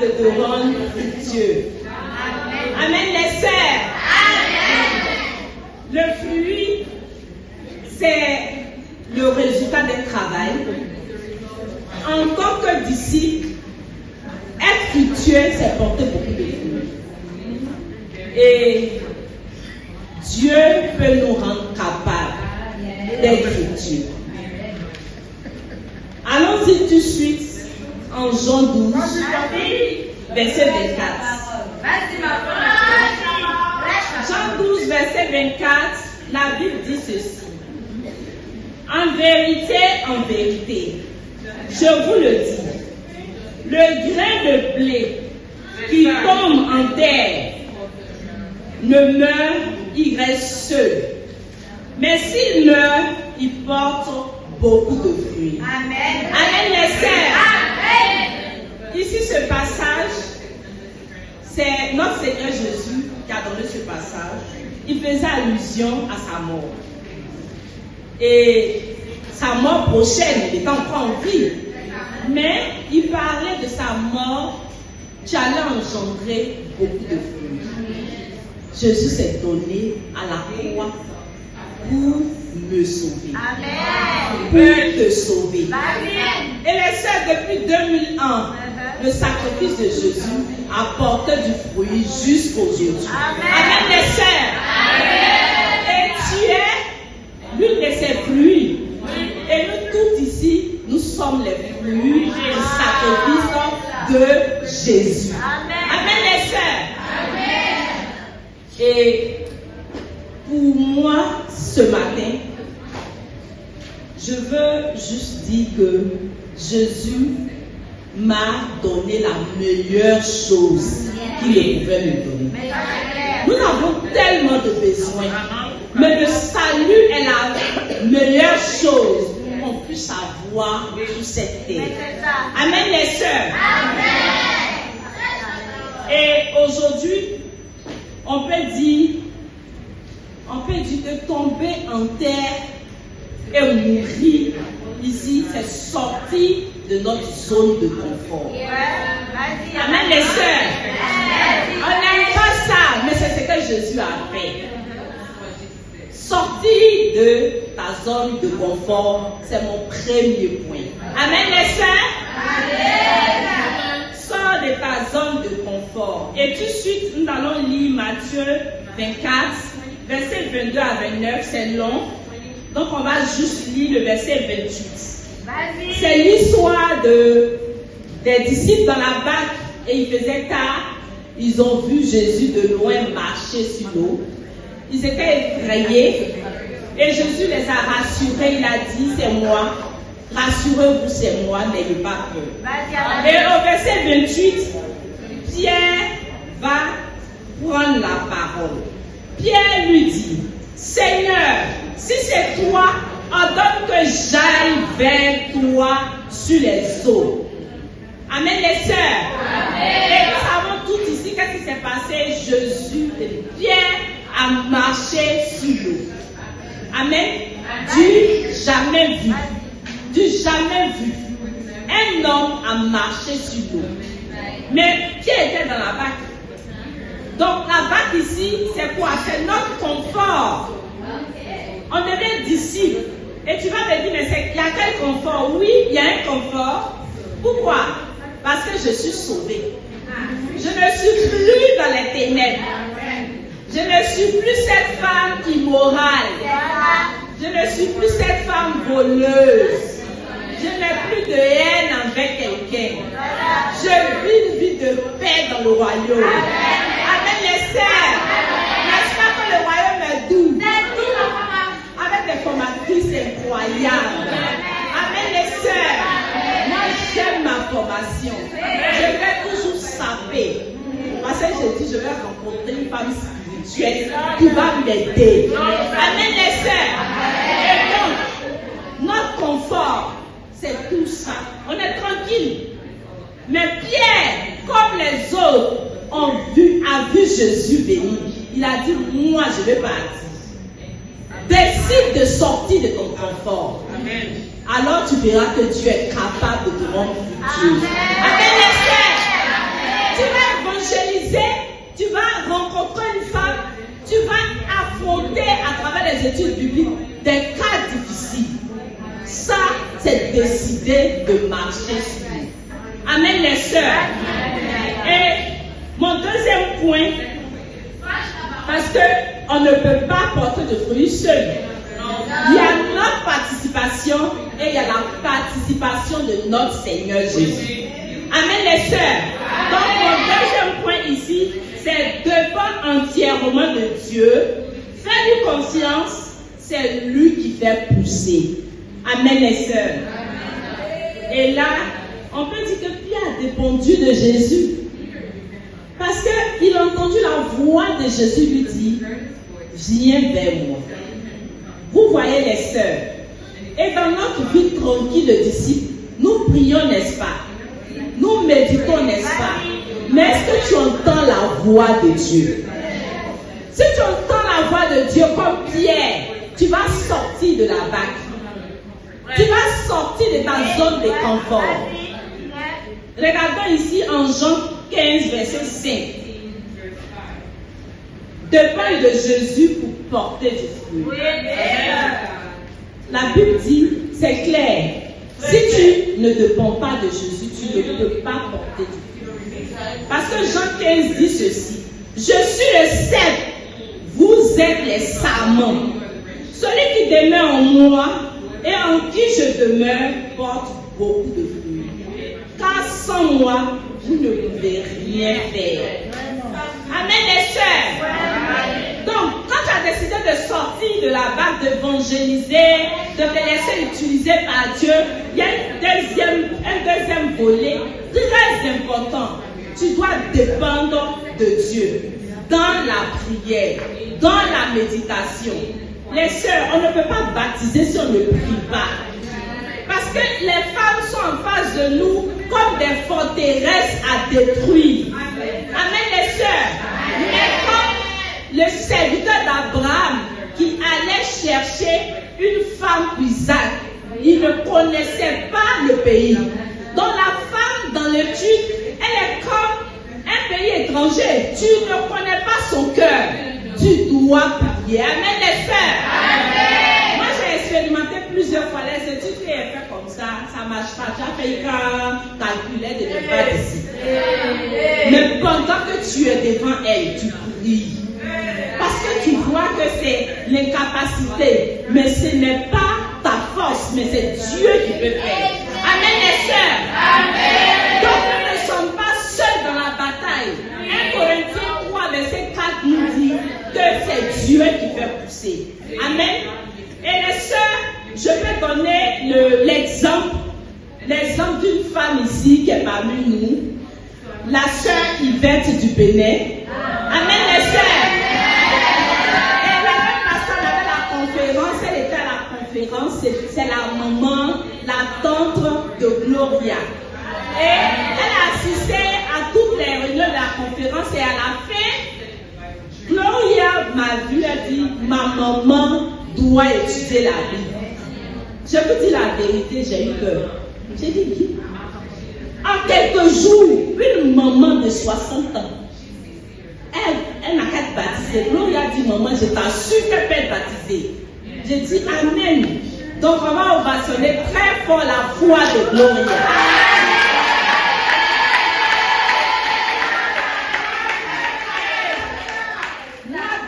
te rendre fructueux. Amen, les sœurs. Le fruit, c'est le résultat d'un travail. En tant que disciple, être fructueux, c'est porter beaucoup de fruits. Et Dieu peut nous rendre capables d'être fructueux. Allons-y tout de suite en Jean 12, verset 24. Jean 12, verset 24, la Bible dit ceci. En vérité, je vous le dis, le grain de blé qui tombe en terre ne meurt, il reste seul. Mais s'il meurt, il porte beaucoup de fruits. Amen. Amen, les sœurs. Amen. Ici, ce passage, c'est notre Seigneur Jésus qui a donné ce passage. Il faisait allusion à sa mort. Et sa mort prochaine, il était encore en vie. Mais il parlait de sa mort qui allait engendrer beaucoup de fruits. Jésus s'est donné à la croix pour me sauver. Amen. Pour te sauver. Amen. Et les sœurs, depuis 2000 ans, le sacrifice de Jésus a porté du fruit jusqu'aujourd'hui. Amen. Amen, les sœurs. Amen. Et tu es l'une de ces fruits. Et nous tous ici, nous sommes les fruits du sacrifice de Jésus. Amen. Amen, les sœurs. Amen. Et pour moi, ce matin, je veux juste dire que Jésus m'a donné la meilleure chose qu'il ne pouvait me donner. Nous avons tellement de besoins, mais le salut est la meilleure chose qu'on puisse avoir sur cette terre. Amen, les sœurs. Et aujourd'hui, on peut dire que tomber en terre et mourir ici, c'est sortir de notre zone de confort. Amen, les sœurs. On n'aime pas ça, mais c'est ce que Jésus a fait. Sortir de ta zone de confort, c'est mon premier point. Amen, les sœurs. Sors de ta zone de confort. Et tout de suite, nous allons lire Matthieu 24, versets 22 à 29, c'est long. Donc on va juste lire le verset 28. C'est l'histoire des disciples dans la barque et il faisait tard. Ils ont vu Jésus de loin marcher sur l'eau. Ils étaient effrayés et Jésus les a rassurés. Il a dit, c'est moi. Rassurez-vous, c'est moi, n'ayez pas peur. Et au verset 28, Pierre va prendre la parole. Pierre lui dit, Seigneur, si c'est toi, ordonne que j'aille vers toi sur les eaux. Amen, les sœurs. Amen. Et nous savons tous ici qu'est-ce qui s'est passé. Jésus, Pierre a marché sur l'eau. Amen. Du jamais vu. Du jamais vu. Un homme a marché sur l'eau. Mais Pierre était dans la barque. Donc la barque ici, c'est quoi? C'est notre confort. On devient disciple. Et tu vas me dire, mais il y a quel confort? Oui, il y a un confort. Pourquoi? Parce que je suis sauvé. Je ne suis plus dans les ténèbres. Je ne suis plus cette femme immorale. Je ne suis plus cette femme voleuse. Je n'ai plus de haine envers quelqu'un. Je vis une vie de paix dans le royaume. Amen, les sœurs. N'est-ce pas que le royaume est doux? Avec des formatrices incroyables. Amen, les sœurs. Moi, j'aime ma formation. Je vais toujours saper. Parce que je dis, je vais rencontrer une femme spirituelle qui va m'aider. Amen, les sœurs. Et donc, notre confort, c'est tout ça. On est tranquille. Mais Pierre, comme les autres, a vu Jésus venir. Il a dit, moi, je vais partir. Décide de sortir de ton confort. Amen. Alors tu verras que Dieu est capable de te rendre fructueux. Amen, les sœurs. tu vas évangéliser, tu vas rencontrer une femme, tu vas affronter à travers les études bibliques des cas difficiles. Ça, c'est décider de marcher sur lui. Amen, les sœurs. Et mon deuxième point, parce qu'on ne peut pas porter de fruits seul. Il y a notre participation et il y a la participation de notre Seigneur Jésus. Amen, les sœurs. Donc, mon deuxième point ici, c'est dépendre entièrement de Dieu. Fais-lui confiance, c'est lui qui fait pousser. Amen, les sœurs. Et là, on peut dire que Pierre a dépendu de Jésus. Parce qu'il a entendu la voix de Jésus lui dire, viens vers moi. Vous voyez les sœurs. Et dans notre vie tranquille de disciples, nous prions, n'est-ce pas? Nous méditons, n'est-ce pas? Mais est-ce que tu entends la voix de Dieu? Si tu entends la voix de Dieu comme Pierre, tu vas sortir de la vague. Tu vas sortir de ta zone de confort. Regardons ici en Jean 15, verset 5. Dépend de Jésus pour porter du fruit. La Bible dit, c'est clair. Si tu ne dépends pas de Jésus, tu ne peux pas porter du fruit. Parce que Jean 15 dit ceci. Je suis le cep, vous êtes les sarments. Celui qui demeure en moi et en qui je demeure porte beaucoup de fruits. Car sans moi, vous ne pouvez rien faire. Amen, les sœurs. Donc, quand tu as décidé de sortir de la vague, d'évangéliser, de te laisser utiliser par Dieu, il y a un deuxième volet très important. Tu dois dépendre de Dieu dans la prière, dans la méditation. Les sœurs, on ne peut pas baptiser si on ne prie pas. Parce que les femmes sont en face de nous comme des forteresses à détruire. Amen, les sœurs. Mais comme le serviteur d'Abraham qui allait chercher une femme pour Isaac, il ne connaissait pas le pays. Donc la femme dans l'étude, elle est comme un pays étranger. Tu ne connais pas son cœur. Tu dois prier. Amen, les sœurs. Moi, j'ai expérimenté plusieurs fois les études qui est fait comme ça. Ça ne marche pas. J'ai fait quand calculer de ne pas ici. Mais pendant que tu es devant elle, tu pries. Parce que tu vois que c'est l'incapacité. Mais ce n'est pas ta force, mais c'est Dieu qui peut faire. Amen, les sœurs. Amen. Donc, nous ne sommes pas seuls dans la bataille. 1 Corinthiens 3, verset 4 nous dit que c'est Dieu qui fait pousser. Amen. Et les sœurs, je vais donner l'exemple d'une femme ici qui est parmi nous, la sœur Yvette du Bénin. Amen, les sœurs. Et la même personne avait la conférence, elle était à la conférence, c'est la maman, la tante de Gloria. Et elle a assisté à toutes les réunions de la conférence et à la fin, Gloria m'a vu, elle a dit, ma maman doit étudier la Bible. Je vous dis la vérité, j'ai eu peur. J'ai dit, en quelques jours, une maman de 60 ans, elle n'a qu'à être baptisée. Gloria dit, maman, je t'assure qu'elle peut être baptisée. J'ai dit, amen. Donc on va ovationner très fort la foi de Gloria.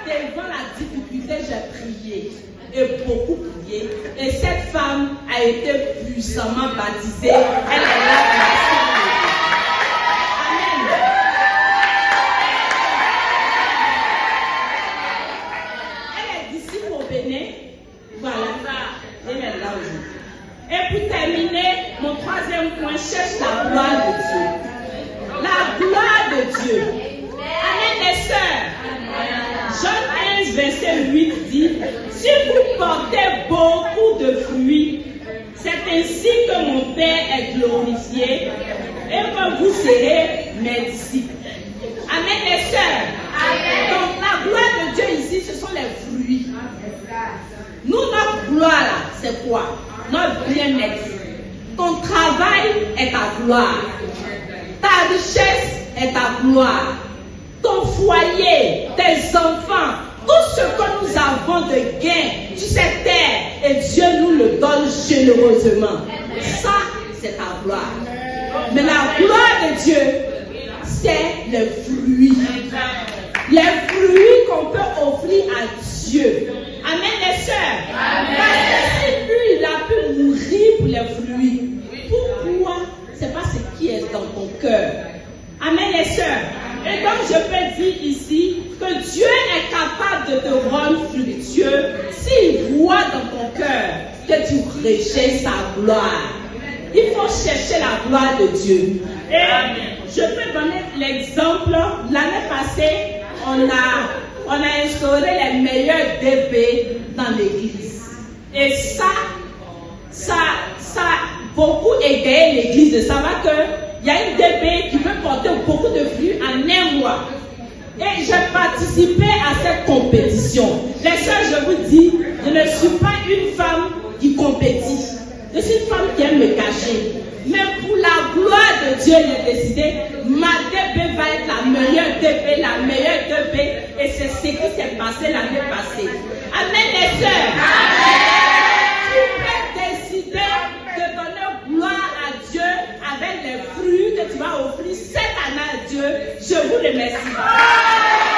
Devant la difficulté, j'ai prié et beaucoup prié. Et cette femme a été puissamment baptisée. Elle est là dans la salle. Amen. Elle est disciple au Bénin. Voilà. Elle est là aujourd'hui. Et pour terminer, mon troisième point, cherche la gloire de Dieu. La gloire de Dieu. Amen, les sœurs. Jean 15, verset 8 dit, si vous portez beaucoup de fruits, c'est ainsi que mon Père est glorifié et que vous serez mes disciples. Amen, les sœurs. Donc la gloire de Dieu ici, ce sont les fruits. Nous, notre gloire là, c'est quoi? Notre bien-être. Ton travail est ta gloire. Ta richesse est ta gloire. Ton foyer, tes enfants, tout ce que nous avons de gain sur cette terre, et Dieu nous le donne généreusement. Ça, c'est ta gloire. Mais la gloire de Dieu, c'est les fruits. Les fruits qu'on peut offrir à Dieu. Amen, les sœurs. Parce que si lui, il a pu mourir pour les fruits, pourquoi c'est pas ce qui est dans ton cœur? Amen, les sœurs. Et donc, je peux dire ici que Dieu est capable de te rendre fructueux s'il voit dans ton cœur que tu recherches sa gloire. Il faut chercher la gloire de Dieu. Et je peux donner l'exemple. L'année passée, on a instauré les meilleurs DP dans l'église. Et ça a beaucoup aidé l'église de savoir qu'il y a une DP qui peut porter beaucoup de fruits en un mois. Et j'ai participé à cette compétition. Les sœurs, je vous dis, je ne suis pas une femme qui compétit. Je suis une femme qui aime me cacher. Mais pour la gloire de Dieu, j'ai décidé, ma DP va être la meilleure DP, la meilleure DP. Et c'est ce qui s'est passé l'année passée. Amen, les sœurs. Tu peux décider de donner gloire à Dieu avec les fruits que tu vas offrir cette année à Dieu. Je vous remercie.